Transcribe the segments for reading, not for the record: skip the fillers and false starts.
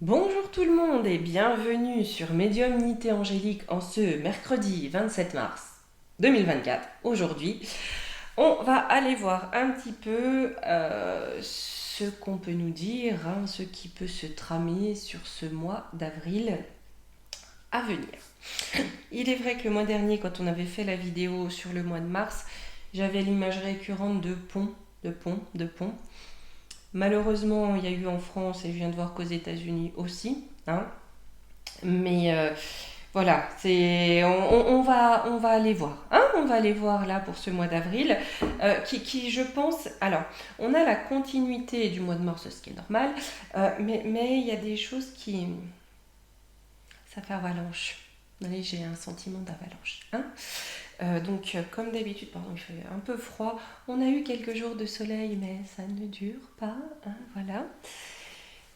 Bonjour tout le monde et bienvenue sur Médiumnité Angélique en ce mercredi 27 mars 2024. Aujourd'hui, on va aller voir un petit peu ce qu'on peut nous dire, ce qui peut se tramer sur ce mois d'avril à venir. Il est vrai que le mois dernier, quand on avait fait la vidéo sur le mois de mars, j'avais l'image récurrente de pont, de pont, de pont. Malheureusement, il y a eu en France et je viens de voir qu'aux États-Unis aussi, mais voilà, on va aller voir. On va aller voir là pour ce mois d'avril, qui, je pense, alors, on a la continuité du mois de mars, ce qui est normal, mais il y a des choses qui, ça fait avalanche. Allez, j'ai un sentiment d'avalanche. Donc, comme d'habitude, pardon, il fait un peu froid. On a eu quelques jours de soleil, mais ça ne dure pas. Voilà.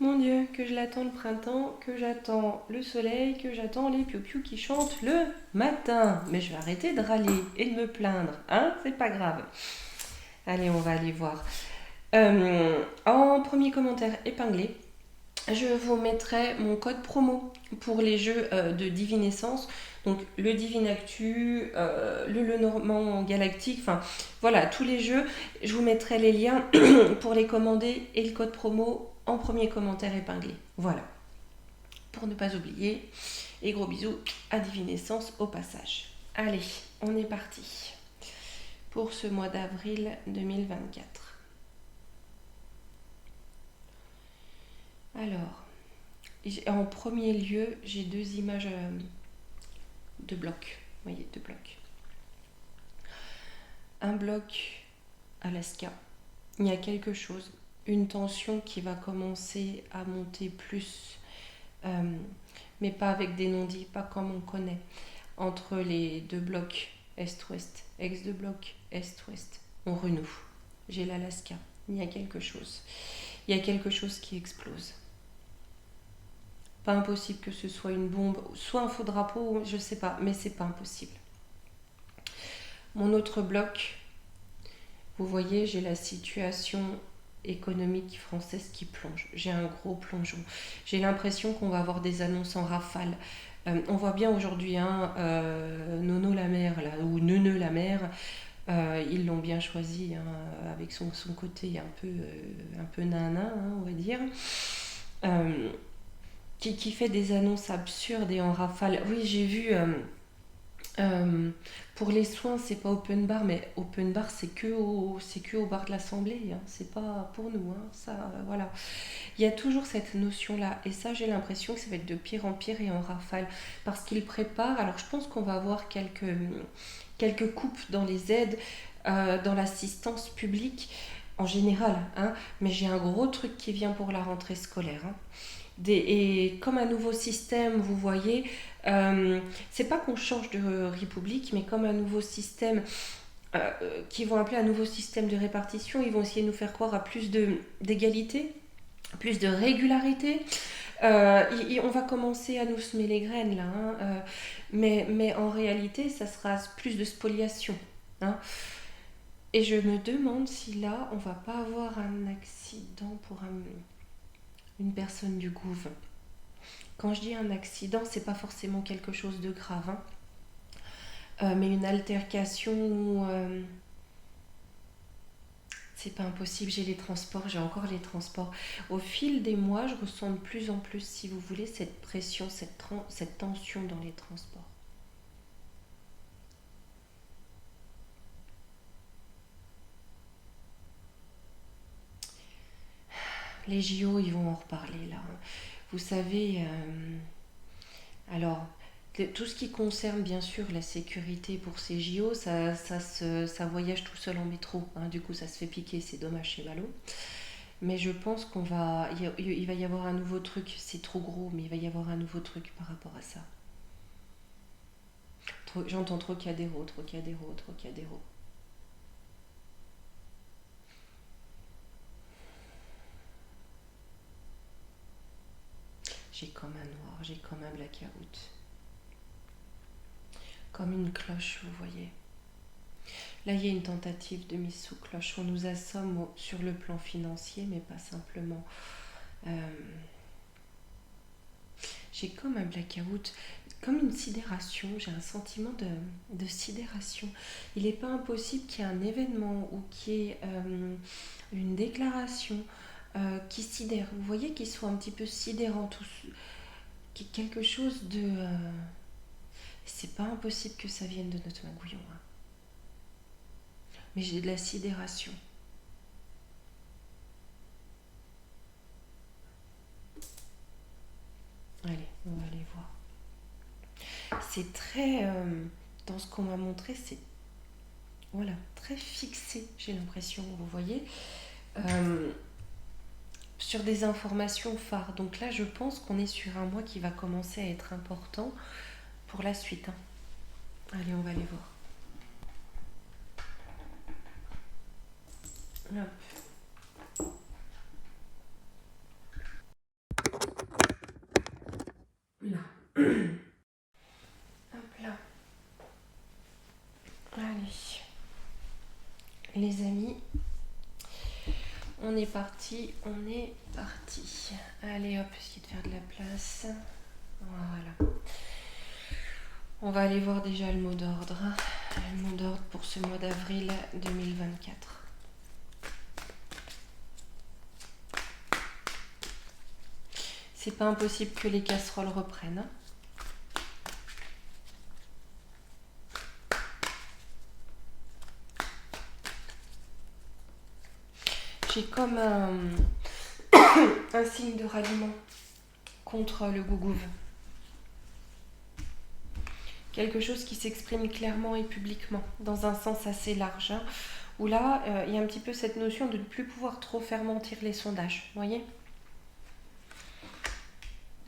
Mon Dieu, que je l'attends le printemps, que j'attends le soleil, que j'attends les piou-piou qui chantent le matin. Mais je vais arrêter de râler et de me plaindre, c'est pas grave. Allez, on va aller voir. En premier commentaire épinglé, je vous mettrai mon code promo pour les jeux de divinescence. Donc le Divine Actu, le Lenormand Galactique, enfin voilà, tous les jeux. Je vous mettrai les liens pour les commander et le code promo en premier commentaire épinglé. Voilà, pour ne pas oublier. Et gros bisous à Divinescence au passage. Allez, on est parti pour ce mois d'avril 2024. Alors, en premier lieu, j'ai deux images de blocs. Vous voyez, deux blocs. Un bloc Alaska. Il y a quelque chose, une tension qui va commencer à monter plus, mais pas avec des non-dits, pas comme on connaît, entre les deux blocs Est-Ouest, ex de bloc Est-Ouest. On renoue. J'ai l'Alaska. Il y a quelque chose. Il y a quelque chose qui explose. Pas impossible que ce soit une bombe, soit un faux drapeau, je sais pas, mais c'est pas impossible. Mon autre bloc, vous voyez, j'ai la situation économique française qui plonge. J'ai un gros plongeon. J'ai l'impression qu'on va avoir des annonces en rafale. On voit bien aujourd'hui, Nono la mère, là, ou Neuneu la mère, ils l'ont bien choisi, avec son côté un peu nanin, on va dire. Euh, qui fait des annonces absurdes et en rafale. Oui, j'ai vu. Pour les soins, c'est pas open bar, mais open bar, c'est que au bar de l'Assemblée. C'est pas pour nous. Ça, voilà. Il y a toujours cette notion-là. Et ça, j'ai l'impression que ça va être de pire en pire et en rafale. Parce qu'ils préparent. Alors, je pense qu'on va avoir quelques coupes dans les aides, dans l'assistance publique en général. Mais j'ai un gros truc qui vient pour la rentrée scolaire. Et comme un nouveau système, vous voyez, c'est pas qu'on change de république, mais comme un nouveau système qui vont appeler un nouveau système de répartition, ils vont essayer de nous faire croire à plus d'égalité, plus de régularité. On va commencer à nous semer les graines là, mais en réalité, ça sera plus de spoliation. hein. Et je me demande si là, on va pas avoir un accident pour une personne du gouv. Quand je dis un accident, c'est pas forcément quelque chose de grave, mais une altercation, c'est pas impossible. J'ai les transports, j'ai encore les transports. Au fil des mois, je ressens de plus en plus, si vous voulez, cette pression, cette tension dans les transports. Les JO, ils vont en reparler là. Vous savez, alors, tout ce qui concerne bien sûr la sécurité pour ces JO, ça voyage tout seul en métro. Du coup, ça se fait piquer, c'est dommage chez Malo. Mais je pense il va y avoir un nouveau truc. C'est trop gros, mais il va y avoir un nouveau truc par rapport à ça. J'entends Trocadéro, Trocadéro, Trocadéro. J'ai comme un noir, j'ai comme un blackout. Comme une cloche, vous voyez. Là, il y a une tentative de mise sous cloche. On nous assomme sur le plan financier, mais pas simplement. Euh, J'ai comme un blackout, comme une sidération, j'ai un sentiment de sidération. Il n'est pas impossible qu'il y ait un événement ou qu'il y ait une déclaration qui sidère. Vous voyez qu'ils sont un petit peu sidérants tous. Quelque chose de... c'est pas impossible que ça vienne de notre magouillon. Hein. Mais j'ai de la sidération. Allez, on va aller voir. C'est très... dans ce qu'on m'a montré, c'est... Voilà, très fixé, j'ai l'impression, vous voyez. Sur des informations phares. Donc là, je pense qu'on est sur un mois qui va commencer à être important pour la suite. Hein. Allez, on va aller voir. Hop. Là. Hop là. Allez. Les amis, on est parti, on est parti. Allez hop, essayer de faire de la place. Voilà. On va aller voir déjà le mot d'ordre. Le mot d'ordre pour ce mois d'avril 2024. C'est pas impossible que les casseroles reprennent. Hein. J'ai comme un signe de ralliement contre le gougouve. Quelque chose qui s'exprime clairement et publiquement, dans un sens assez large. Hein, où là, il y a un petit peu cette notion de ne plus pouvoir trop faire mentir les sondages. Vous voyez ?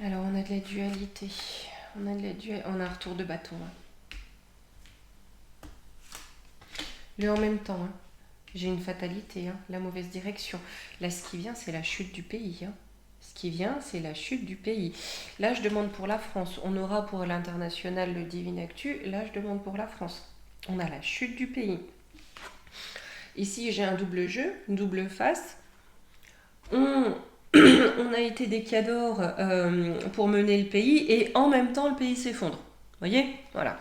Alors, on a de la dualité. On a un retour de bâton. Hein. Le en même temps. Hein. J'ai une fatalité, hein, la mauvaise direction. Là, ce qui vient, c'est la chute du pays. Hein. Ce qui vient, c'est la chute du pays. Là, je demande pour la France. On aura pour l'international le Divine Actu. Là, je demande pour la France. On a la chute du pays. Ici, j'ai un double jeu, une double face. On a été des cadors pour mener le pays et en même temps, le pays s'effondre. Vous voyez ? Voilà.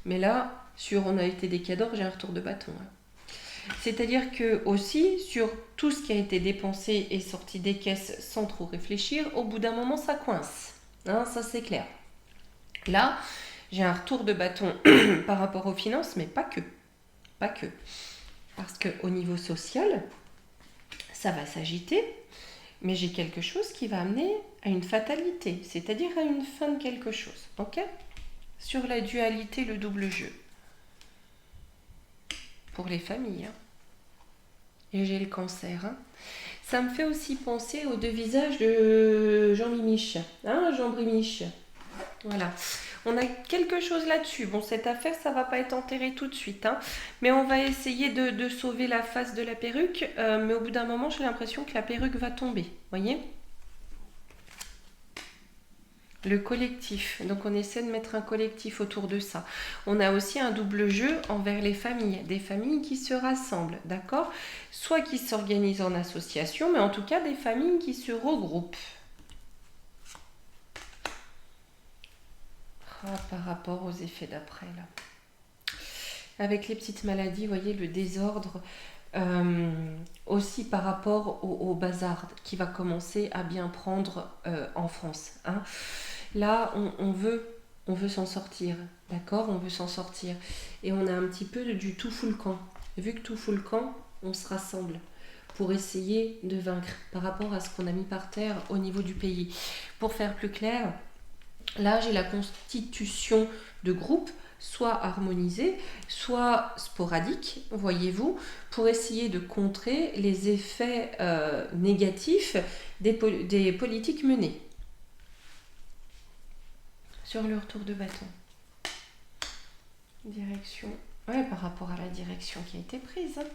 Mais là... sur on a été des cadors, j'ai un retour de bâton. Hein. C'est-à-dire que aussi, sur tout ce qui a été dépensé et sorti des caisses sans trop réfléchir, au bout d'un moment, ça coince. Hein, ça, c'est clair. Là, j'ai un retour de bâton par rapport aux finances, mais pas que. Pas que. Parce qu'au niveau social, ça va s'agiter, mais j'ai quelque chose qui va amener à une fatalité, c'est-à-dire à une fin de quelque chose. Ok ? Sur la dualité, le double jeu. Pour les familles. Hein. Et j'ai le cancer. Hein. Ça me fait aussi penser aux deux visages de Jean Mimiche. Hein, Jean Brimiche. Voilà. On a quelque chose là-dessus. Bon, cette affaire, ça va pas être enterré tout de suite. Hein. Mais on va essayer de sauver la face de la perruque. Mais au bout d'un moment, j'ai l'impression que la perruque va tomber. Voyez ? Le collectif. Donc on essaie de mettre un collectif autour de ça. On a aussi un double jeu envers les familles. Des familles qui se rassemblent, d'accord ? Soit qui s'organisent en association, mais en tout cas des familles qui se regroupent. Par rapport aux effets d'après, là. Avec les petites maladies, vous voyez, le désordre... aussi par rapport au bazar qui va commencer à bien prendre en France. Hein. Là, on veut s'en sortir, d'accord ? On veut s'en sortir. Et on a un petit peu du tout fout le camp. Vu que tout fout le camp, on se rassemble pour essayer de vaincre par rapport à ce qu'on a mis par terre au niveau du pays. Pour faire plus clair, là, j'ai la constitution de groupes soit harmonisés, soit sporadiques, voyez-vous, pour essayer de contrer les effets négatifs des politiques menées. Sur le retour de bâton. Direction. Ouais, par rapport à la direction qui a été prise. Hein.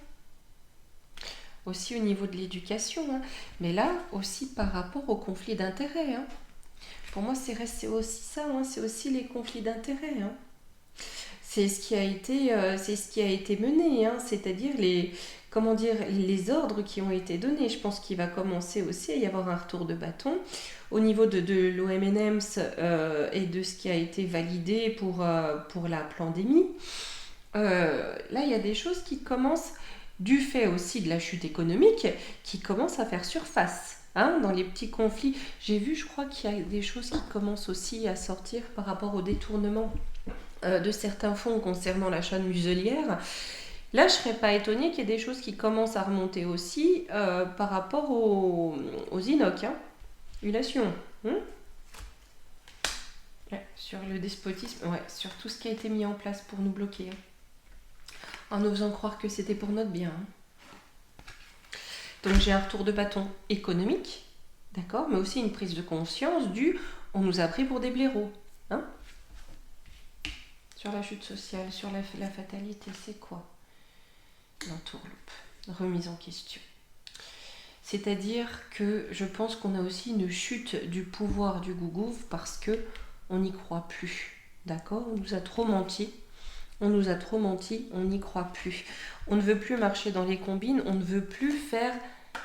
Aussi au niveau de l'éducation. Hein. Mais là, aussi par rapport au conflit d'intérêts. Hein. Pour moi, c'est aussi ça. Hein. C'est aussi les conflits d'intérêts. Hein. C'est ce qui a été mené. Hein. C'est-à-dire comment dire, les ordres qui ont été donnés. Je pense qu'il va commencer aussi à y avoir un retour de bâton au niveau de l'OMNEMS et de ce qui a été validé pour la pandémie. Là, il y a des choses qui commencent, du fait aussi de la chute économique, qui commencent à faire surface. Hein, dans les petits conflits, j'ai vu, je crois qu'il y a des choses qui commencent aussi à sortir par rapport au détournement de certains fonds concernant l'achat de muselières. Là, je ne serais pas étonnée qu'il y ait des choses qui commencent à remonter aussi par rapport aux INOC, hein. Ulation. Ouais, sur le despotisme, ouais, sur tout ce qui a été mis en place pour nous bloquer. Hein. En nous faisant croire que c'était pour notre bien. Hein. Donc j'ai un retour de bâton économique, d'accord, mais aussi une prise de conscience du on nous a pris pour des blaireaux. Hein, sur la chute sociale, sur la fatalité, c'est quoi l'entourloupe, remise en question. C'est-à-dire que je pense qu'on a aussi une chute du pouvoir du Gougouf parce que on n'y croit plus. D'accord, on nous a trop menti. On nous a trop menti, on n'y croit plus. On ne veut plus marcher dans les combines, on ne veut plus faire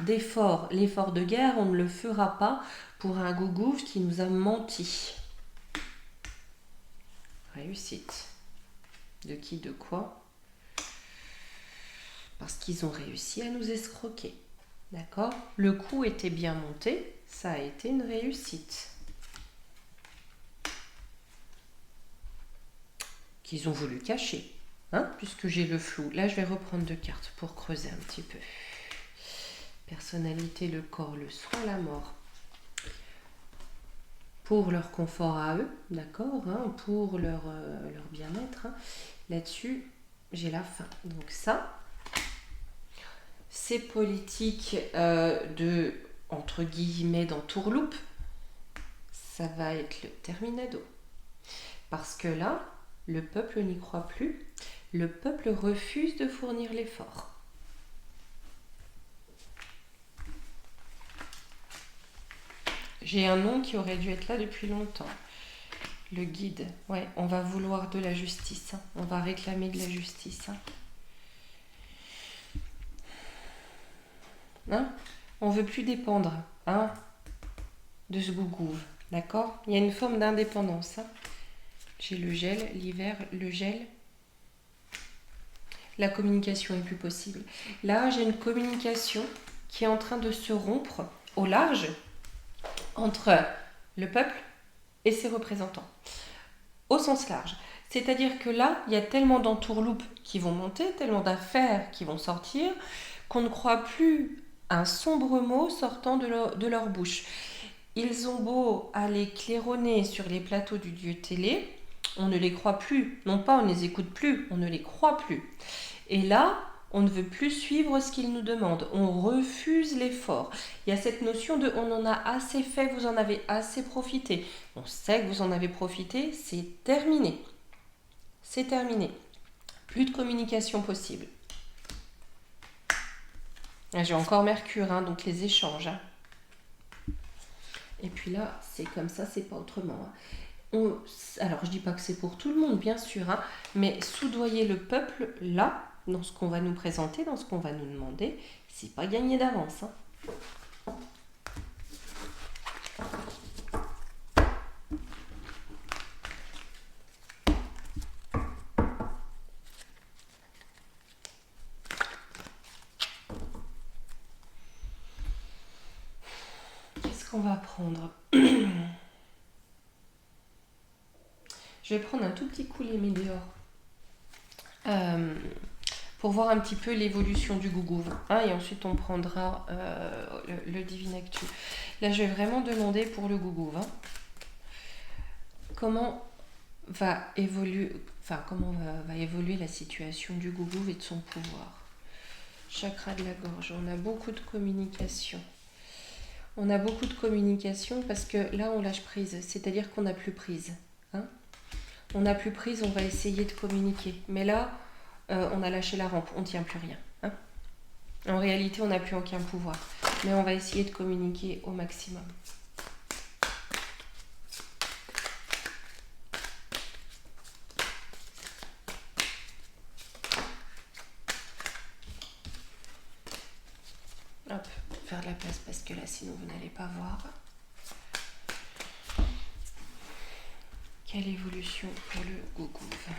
d'efforts. L'effort de guerre, on ne le fera pas pour un Gougouf qui nous a menti. Réussite. De qui, de quoi? Parce qu'ils ont réussi à nous escroquer. D'accord? Le coup était bien monté, ça a été une réussite. Qu'ils ont voulu cacher, hein, puisque j'ai le flou. Là, je vais reprendre 2 cartes pour creuser un petit peu. Personnalité, le corps, le soin, la mort. Pour leur confort à eux, d'accord, hein, pour leur bien-être. Hein. Là-dessus, j'ai la fin. Donc ça, ces politiques de, entre guillemets, d'entourloupe, ça va être le terminado. Parce que là, le peuple n'y croit plus. Le peuple refuse de fournir l'effort. J'ai un nom qui aurait dû être là depuis longtemps. Le guide. Ouais, on va vouloir de la justice. Hein. On va réclamer de la justice. Hein, on ne veut plus dépendre de ce Gougouf. D'accord? Il y a une forme d'indépendance. Hein. J'ai le gel, l'hiver, le gel. La communication est plus possible. Là, j'ai une communication qui est en train de se rompre au large entre le peuple et ses représentants. Au sens large. C'est-à-dire que là, il y a tellement d'entourloupes qui vont monter, tellement d'affaires qui vont sortir, qu'on ne croit plus un sombre mot sortant de leur bouche. Ils ont beau aller claironner sur les plateaux du Dieu télé, on ne les croit plus. Non pas on ne les écoute plus, on ne les croit plus. Et là, on ne veut plus suivre ce qu'ils nous demandent. On refuse l'effort. Il y a cette notion de on en a assez fait, vous en avez assez profité. On sait que vous en avez profité, c'est terminé. C'est terminé. Plus de communication possible. J'ai encore Mercure, donc les échanges. Et puis là, c'est comme ça, c'est pas autrement. Alors, je dis pas que c'est pour tout le monde, bien sûr, mais soudoyer le peuple, là, dans ce qu'on va nous présenter, dans ce qu'on va nous demander, c'est pas gagné d'avance. Qu'est-ce qu'on va prendre? Je vais prendre un tout petit coup les météores pour voir un petit peu l'évolution du Gougouf. Et ensuite, on prendra le Divine Actu. Là, je vais vraiment demander pour le Gougouf. Comment va évoluer la situation du Gougouf et de son pouvoir. Chakra de la gorge. On a beaucoup de communication. On a beaucoup de communication parce que là, on lâche prise. C'est-à-dire qu'on n'a plus prise. On n'a plus prise, on va essayer de communiquer. Mais là, on a lâché la rampe, on ne tient plus rien. En réalité, on n'a plus aucun pouvoir. Mais on va essayer de communiquer au maximum. place parce que là, sinon, vous n'allez pas voir. Quelle évolution pour le Gougouf?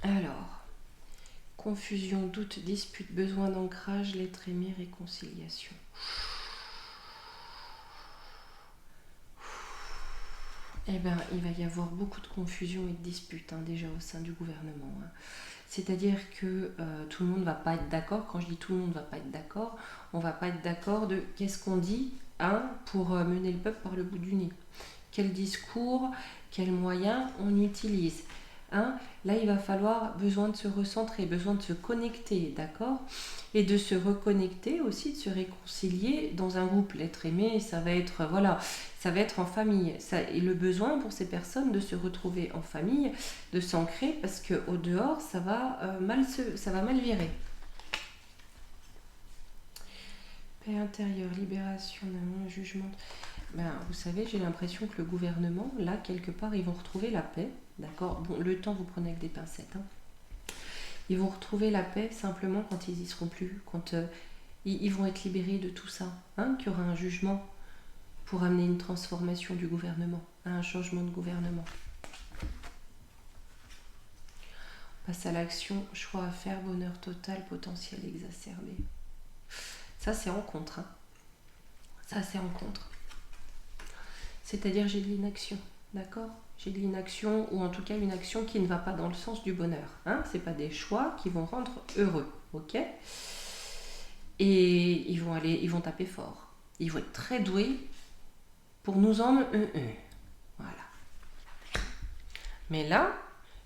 Alors, confusion, doute, dispute, besoin d'ancrage, lettre aimée, réconciliation. Eh bien, il va y avoir beaucoup de confusion et de disputes déjà au sein du gouvernement. C'est-à-dire que tout le monde ne va pas être d'accord. Quand je dis tout le monde ne va pas être d'accord, on ne va pas être d'accord de qu'est-ce qu'on dit pour mener le peuple par le bout du nez. Quel discours, quels moyens on utilise. Là, il va falloir besoin de se recentrer, besoin de se connecter, d'accord? Et de se reconnecter aussi, de se réconcilier dans un groupe. L'être aimé, ça va être, ça va être en famille. Et le besoin pour ces personnes de se retrouver en famille, de s'ancrer, parce qu'au dehors, ça va mal virer. Paix intérieure, libération, jugement. Vous savez, j'ai l'impression que le gouvernement, là, quelque part, ils vont retrouver la paix. D'accord? Bon, le temps, vous prenez avec des pincettes. Ils vont retrouver la paix simplement quand ils y seront plus, quand ils vont être libérés de tout ça. Qu'il y aura un jugement pour amener une transformation du gouvernement, un changement de gouvernement. On passe à l'action, choix à faire, bonheur total, potentiel exacerbé. Ça, c'est en contre. Ça, c'est en contre. C'est-à-dire, j'ai de l'inaction, d'accord? J'ai de l'inaction, ou en tout cas une action qui ne va pas dans le sens du bonheur. C'est pas des choix qui vont rendre heureux, ok? Et ils vont taper fort. Ils vont être très doués pour nous en voilà. Mais là,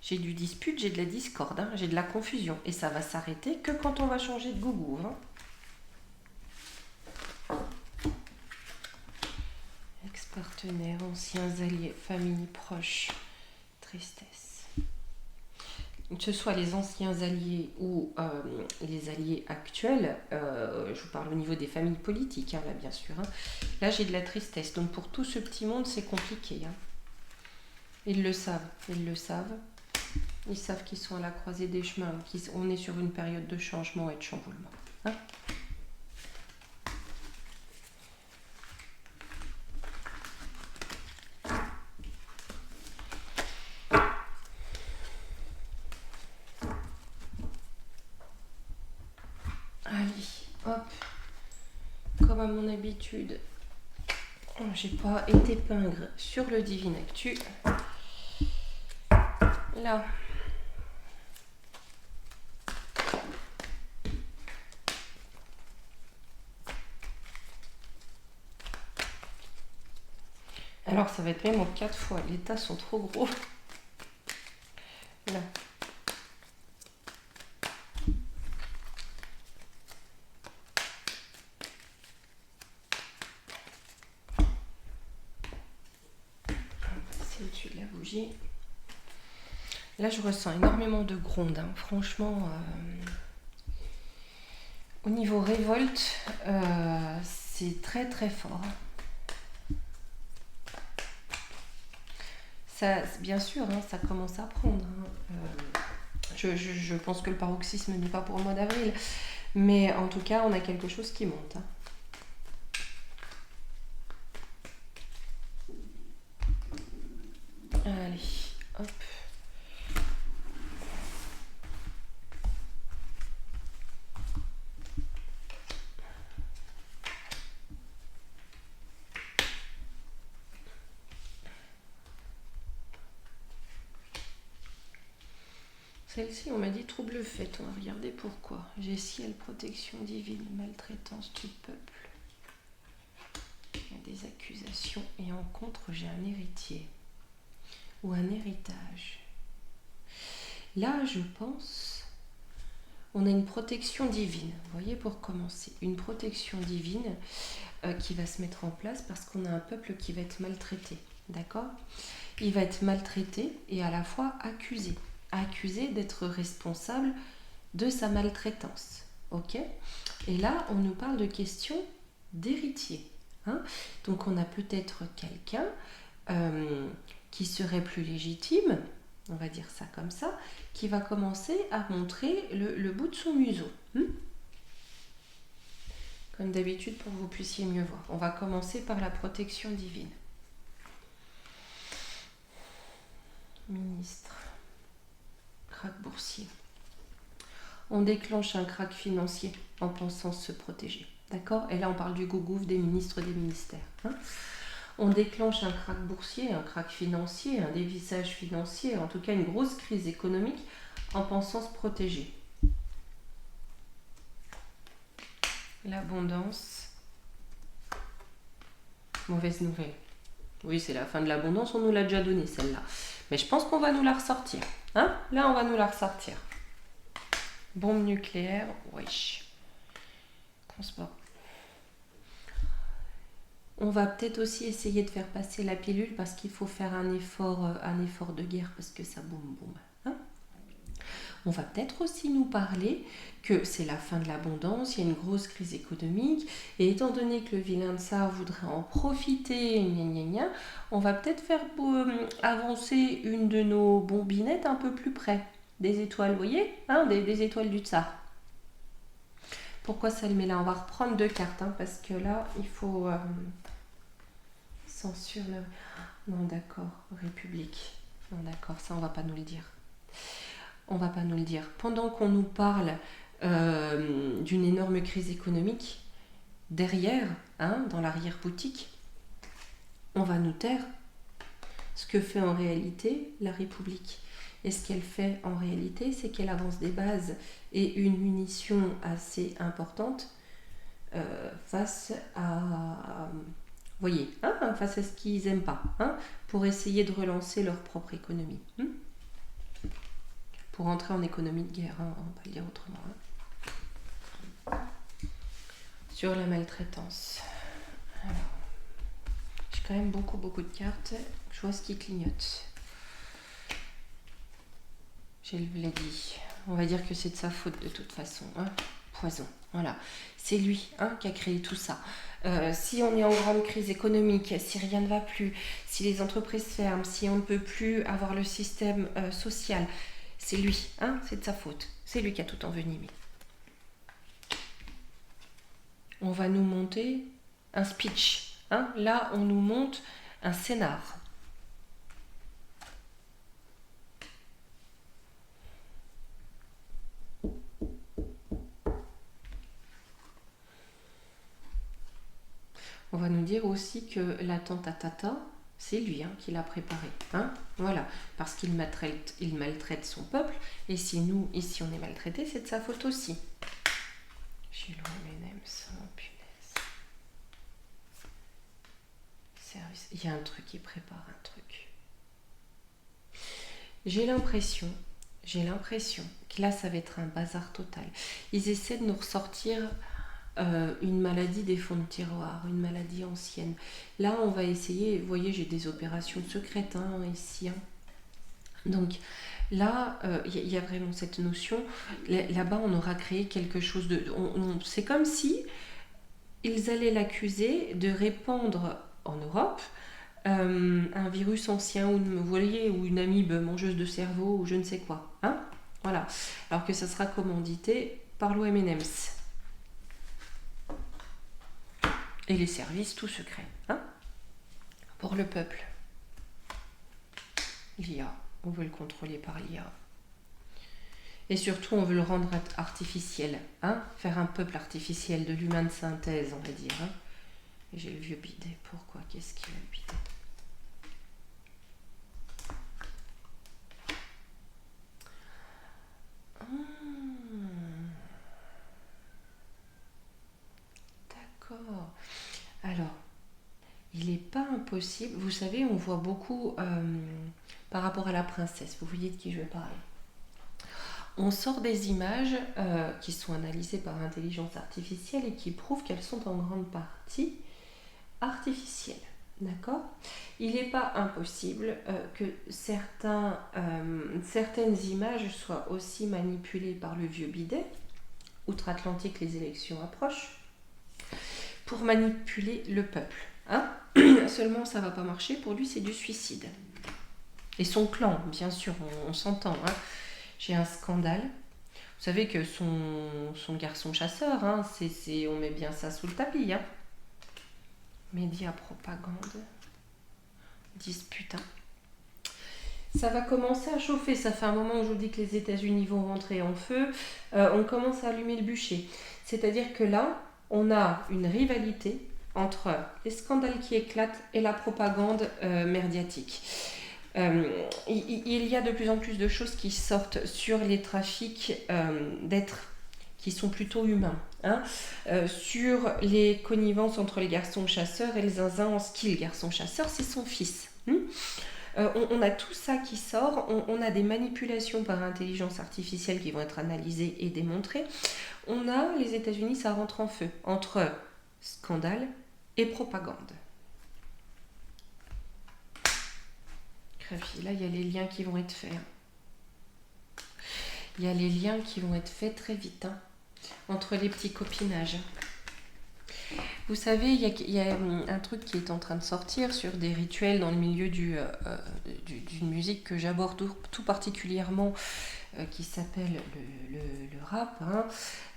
j'ai du dispute, j'ai de la discorde, j'ai de la confusion. Et ça va s'arrêter que quand on va changer de gougou. Ex-partenaires, anciens alliés, famille proche, tristesse. Que ce soit les anciens alliés ou les alliés actuels, je vous parle au niveau des familles politiques, là bien sûr. Là j'ai de la tristesse, donc pour tout ce petit monde c'est compliqué. Ils le savent, ils savent qu'ils sont à la croisée des chemins, qu'on est sur une période de changement et de chamboulement. Allez, hop, comme à mon habitude, j'ai pas été pingre sur le Divine Actu. Là. Alors ça va être même en 4 fois, les tas sont trop gros. Là. C'est au-dessus de la bougie. Là je ressens énormément de gronde, franchement. Au niveau révolte, c'est très très fort. Ça, bien sûr, ça commence à prendre. Je pense que le paroxysme n'est pas pour le mois d'avril, mais en tout cas, on a quelque chose qui monte. Allez, hop. Celle-ci, on m'a dit trouble fait. On va regarder pourquoi. J'ai ciel, protection divine, maltraitance du peuple. Il y a des accusations et en contre, j'ai un héritier ou un héritage. Là, je pense, on a une protection divine. Vous voyez, pour commencer, une protection divine qui va se mettre en place parce qu'on a un peuple qui va être maltraité. D'accord? Il va être maltraité et à la fois accusé. Accusé d'être responsable de sa maltraitance. Ok ? Et là, on nous parle de questions d'héritier. Hein ? Donc on a peut-être quelqu'un qui serait plus légitime, on va dire ça comme ça, qui va commencer à montrer le bout de son museau. Comme d'habitude pour que vous puissiez mieux voir. On va commencer par la protection divine. Ministre. Krach boursier. On déclenche un krach financier en pensant se protéger. D'accord ? Et là, on parle du gougouf des ministres des ministères. Hein ? On déclenche un krach boursier, un krach financier, un dévissage financier, en tout cas une grosse crise économique en pensant se protéger. L'abondance. Mauvaise nouvelle. Oui, c'est la fin de l'abondance, on nous l'a déjà donnée celle-là. Mais je pense qu'on va nous la ressortir. Hein ? Là, on va nous la ressortir. Bombe nucléaire, wesh. Transport. On va peut-être aussi essayer de faire passer la pilule parce qu'il faut faire un effort de guerre parce que ça boum boum. Hein ? On va peut-être aussi nous parler que c'est la fin de l'abondance, il y a une grosse crise économique, et étant donné que le vilain de ça voudrait en profiter, on va peut-être faire avancer une de nos bombinettes un peu plus près. Des étoiles, vous voyez, hein, des étoiles du tsar. Pourquoi ça le met là ? On va reprendre 2 cartes, hein, parce que là, il faut... censure... Non, d'accord, République. Non, d'accord, ça, on va pas nous le dire. On va pas nous le dire. Pendant qu'on nous parle d'une énorme crise économique, derrière, hein, dans l'arrière-boutique, on va nous taire ce que fait en réalité la République. Et ce qu'elle fait en réalité, c'est qu'elle avance des bases et une munition assez importante face à... voyez, hein, face à ce qu'ils n'aiment pas, hein, pour essayer de relancer leur propre économie. Pour entrer en économie de guerre, hein, on va pas le dire autrement. Hein. Sur la maltraitance. Alors, j'ai quand même beaucoup de cartes. Je vois ce qui clignote. Je l'ai dit. On va dire que c'est de sa faute de toute façon. Hein. Poison. Voilà. C'est lui, hein, qui a créé tout ça. Si on est en grande crise économique, si rien ne va plus, si les entreprises ferment, si on ne peut plus avoir le système social, c'est lui, hein, c'est de sa faute. C'est lui qui a tout envenimé. On va nous monter un speech. Hein. Là, on nous monte un scénar. On va nous dire aussi que l'attentat, c'est lui, hein, qui l'a préparé. Hein. Voilà, parce qu'il maltraite son peuple. Et si nous, ici, on est maltraités, c'est de sa faute aussi. J'ai loin M&M's, oh punaise. Service. Il y a un truc, il prépare un truc. J'ai l'impression que là, ça va être un bazar total. Ils essaient de nous ressortir une maladie des fonds de tiroir, une maladie ancienne. Là, on va essayer, vous voyez, j'ai des opérations secrètes ici. Hein. Donc là, il y a vraiment cette notion. Là-bas, on aura créé quelque chose de... c'est comme si ils allaient l'accuser de répandre en Europe un virus ancien, ou vous voyez, ou une amibe mangeuse de cerveau, ou je ne sais quoi. Hein, voilà. Alors que ça sera commandité par l'OMS. Et les services tout secrets. Hein, pour le peuple. L'IA. On veut le contrôler par l'IA. Et surtout, on veut le rendre artificiel. Hein, faire un peuple artificiel, de l'humain de synthèse, on va dire. Hein. Et j'ai le vieux bidet. Pourquoi ? Qu'est-ce qu'il a le bidet ? D'accord. Alors, il n'est pas impossible. Vous savez, on voit beaucoup par rapport à la princesse. Vous voyez de qui je veux parler. On sort des images qui sont analysées par intelligence artificielle et qui prouvent qu'elles sont en grande partie artificielles. D'accord? Il n'est pas impossible que certaines images soient aussi manipulées par le vieux bidet. Outre-Atlantique, les élections approchent, pour manipuler le peuple. Hein. Seulement, ça ne va pas marcher. Pour lui, c'est du suicide. Et son clan, bien sûr, on s'entend. Hein. J'ai un scandale. Vous savez que son garçon chasseur, hein, on met bien ça sous le tapis. Hein. Médias, propagande, dispute. Hein. Ça va commencer à chauffer. Ça fait un moment que je vous dis que les États-Unis vont rentrer en feu. On commence à allumer le bûcher. C'est-à-dire que là, on a une rivalité entre les scandales qui éclatent et la propagande médiatique. Il y a de plus en plus de choses qui sortent sur les trafics d'êtres qui sont plutôt humains, hein, sur les connivences entre les garçons chasseurs et les zinzins en ski. Le garçon chasseur, c'est son fils. On a tout ça qui sort, on a des manipulations par intelligence artificielle qui vont être analysées et démontrées. On a, les États-Unis, ça rentre en feu entre scandale et propagande. Là, il y a les liens qui vont être faits. Il y a les liens qui vont être faits très vite, hein, entre les petits copinages. Vous savez, il y a un truc qui est en train de sortir sur des rituels dans le milieu d'une musique que j'aborde tout particulièrement, qui s'appelle le rap. Hein.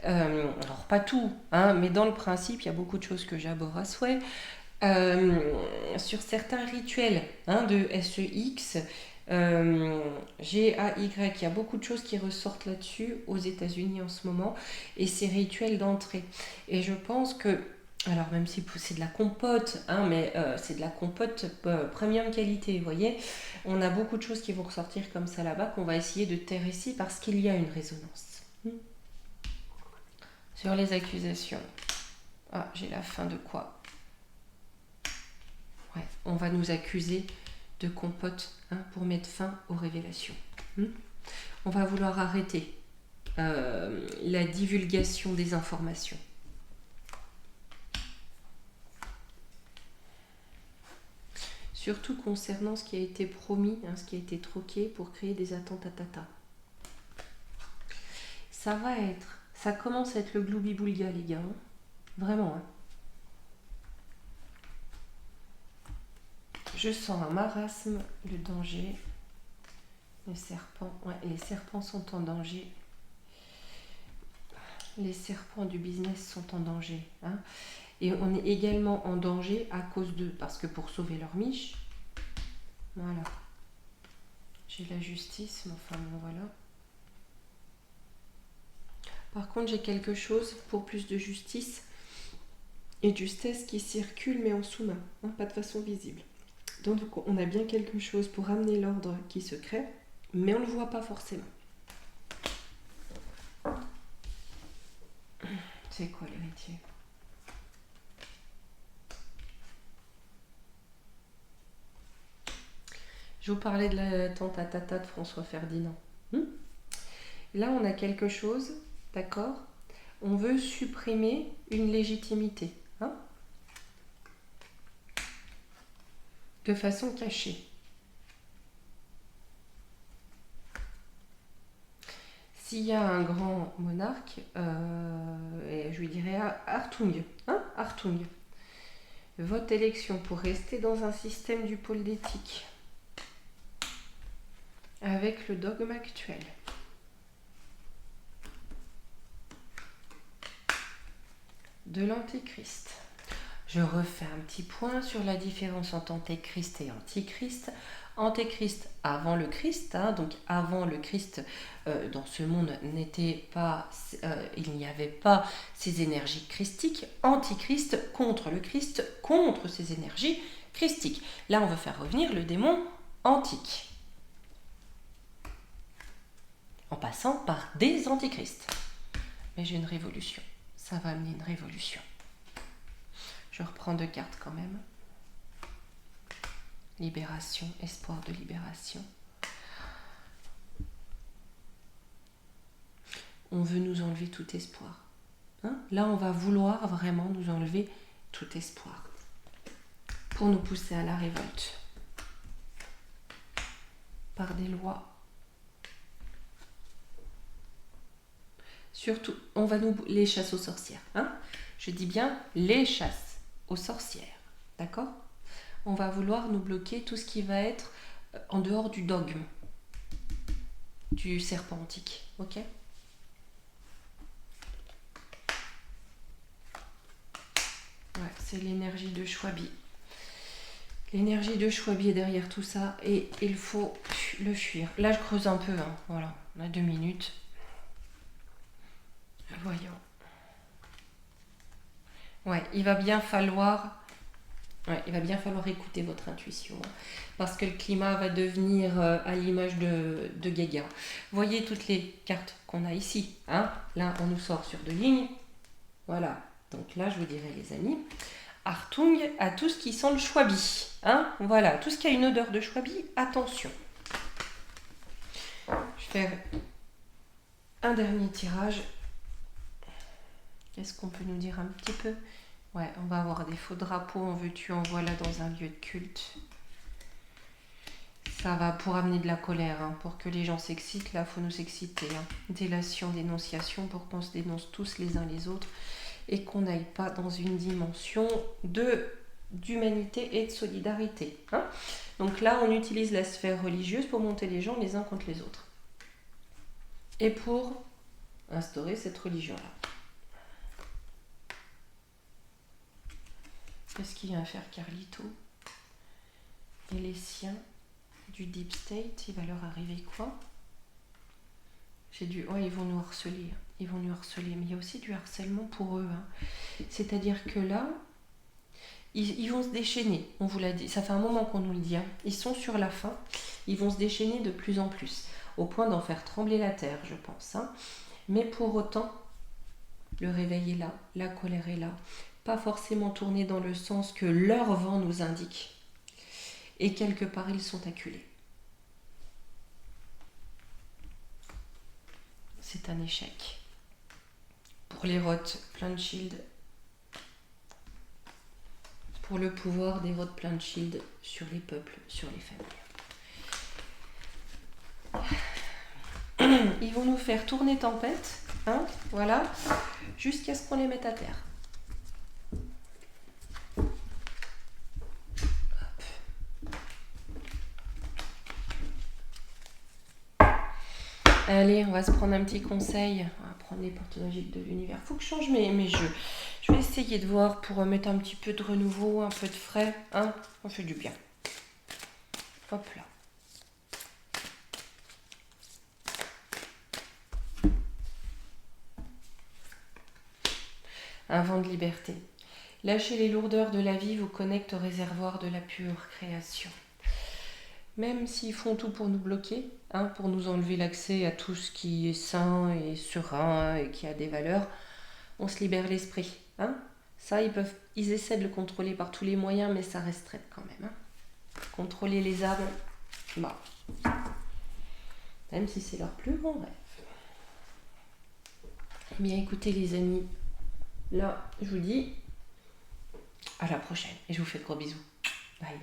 Alors, pas tout, hein, mais dans le principe, il y a beaucoup de choses que j'aborde à souhait. Sur certains rituels, hein, de SEX, GAY, il y a beaucoup de choses qui ressortent là-dessus aux États-Unis en ce moment, et ces rituels d'entrée. Et je pense que, alors même si c'est de la compote, hein, mais c'est de la compote premium qualité, vous voyez, on a beaucoup de choses qui vont ressortir comme ça là-bas qu'on va essayer de taire ici parce qu'il y a une résonance. Sur les accusations. Ah, j'ai la fin de quoi? Ouais, on va nous accuser de compote, hein, pour mettre fin aux révélations. On va vouloir arrêter la divulgation des informations. Surtout concernant ce qui a été promis, hein, ce qui a été troqué pour créer des attentats tata. Ça commence à être le gloubi-boulga, les gars. Hein. Vraiment, hein. Je sens un marasme, le danger. Les serpents sont en danger. Les serpents du business sont en danger. Hein. Et on est également en danger à cause d'eux. Parce que pour sauver leur miche, voilà. J'ai la justice, mais enfin bon, voilà. Par contre, j'ai quelque chose pour plus de justice et de justesse qui circule, mais en sous-main, hein, pas de façon visible. Donc on a bien quelque chose pour amener l'ordre qui se crée, mais on ne le voit pas forcément. C'est quoi l'héritier? Je vous parlais de la tante à tata de François Ferdinand. Là, on a quelque chose, d'accord? On veut supprimer une légitimité, hein, de façon cachée. S'il y a un grand monarque, et je lui dirais Hartung, hein, Hartung, votre élection pour rester dans un système du pôle d'éthique avec le dogme actuel. De l'antéchrist. Je refais un petit point sur la différence entre antéchrist et antichrist. Antéchrist avant le Christ, hein, donc avant le Christ, dans ce monde il n'y avait pas ces énergies christiques. Antichrist contre le Christ, contre ces énergies christiques. Là, on veut faire revenir le démon antique, en passant par des antichrists. Mais j'ai une révolution. Ça va amener une révolution. Je reprends 2 cartes quand même. Libération, espoir de libération. On veut nous enlever tout espoir. Hein? Là, on va vouloir vraiment nous enlever tout espoir. pour nous pousser à la révolte par des lois. Surtout, on va nous les chasses aux sorcières. Hein, je dis bien les chasses aux sorcières. D'accord? On va vouloir nous bloquer tout ce qui va être en dehors du dogme du serpent antique. Ok? Ouais, c'est l'énergie de Shwabi. L'énergie de Shwabi est derrière tout ça et il faut le fuir. Là, je creuse un peu. Hein. Voilà, on a 2 minutes. Voyons. Ouais, il va bien falloir écouter votre intuition. Hein, parce que le climat va devenir à l'image de Gaga. Voyez toutes les cartes qu'on a ici. Hein, là, on nous sort sur 2 lignes. Voilà. Donc là, je vous dirais, les amis, Hartung à tout ce qui sent le Shwabi. Hein, voilà, tout ce qui a une odeur de Shwabi, attention. Je vais faire un dernier tirage. Qu'est-ce qu'on peut nous dire un petit peu? Ouais, on va avoir des faux drapeaux, en veux-tu, en voilà, dans un lieu de culte. Ça va pour amener de la colère, hein, pour que les gens s'excitent. Là, il faut nous exciter. Hein. Délation, dénonciation, pour qu'on se dénonce tous les uns les autres et qu'on n'aille pas dans une dimension d'humanité et de solidarité. Hein. Donc là, on utilise la sphère religieuse pour monter les gens les uns contre les autres. Et pour instaurer cette religion-là. Qu'est-ce qu'il vient faire Carlito? Et les siens du Deep State, il va leur arriver quoi? Ouais, ils vont nous harceler. Ils vont nous harceler. Mais il y a aussi du harcèlement pour eux. Hein. C'est-à-dire que là, ils vont se déchaîner. On vous l'a dit. Ça fait un moment qu'on nous le dit. Hein. Ils sont sur la fin. Ils vont se déchaîner de plus en plus. Au point d'en faire trembler la terre, je pense. Hein. Mais pour autant, le réveil est là. La colère est là. Pas forcément tourner dans le sens que leur vent nous indique. Et quelque part, ils sont acculés. C'est un échec. Pour les rotes, plein de shield. Pour le pouvoir des rotes plein de shield sur les peuples, sur les familles. Ils vont nous faire tourner tempête, hein, voilà, jusqu'à ce qu'on les mette à terre. Allez, on va se prendre un petit conseil. On va prendre les portes magiques de l'univers. Faut que je change mes jeux. Je vais essayer de voir pour mettre un petit peu de renouveau, un peu de frais. Hein, on fait du bien. Hop là. Un vent de liberté. Lâchez les lourdeurs de la vie vous connecte au réservoir de la pure création. Même s'ils font tout pour nous bloquer, hein, pour nous enlever l'accès à tout ce qui est sain et serein et qui a des valeurs, on se libère l'esprit. Hein. Ça, ils essaient de le contrôler par tous les moyens, mais ça resterait quand même. Hein. Contrôler les âmes, bah, même si c'est leur plus grand rêve. Eh bien, écoutez les amis, là, je vous dis à la prochaine et je vous fais de gros bisous. Bye.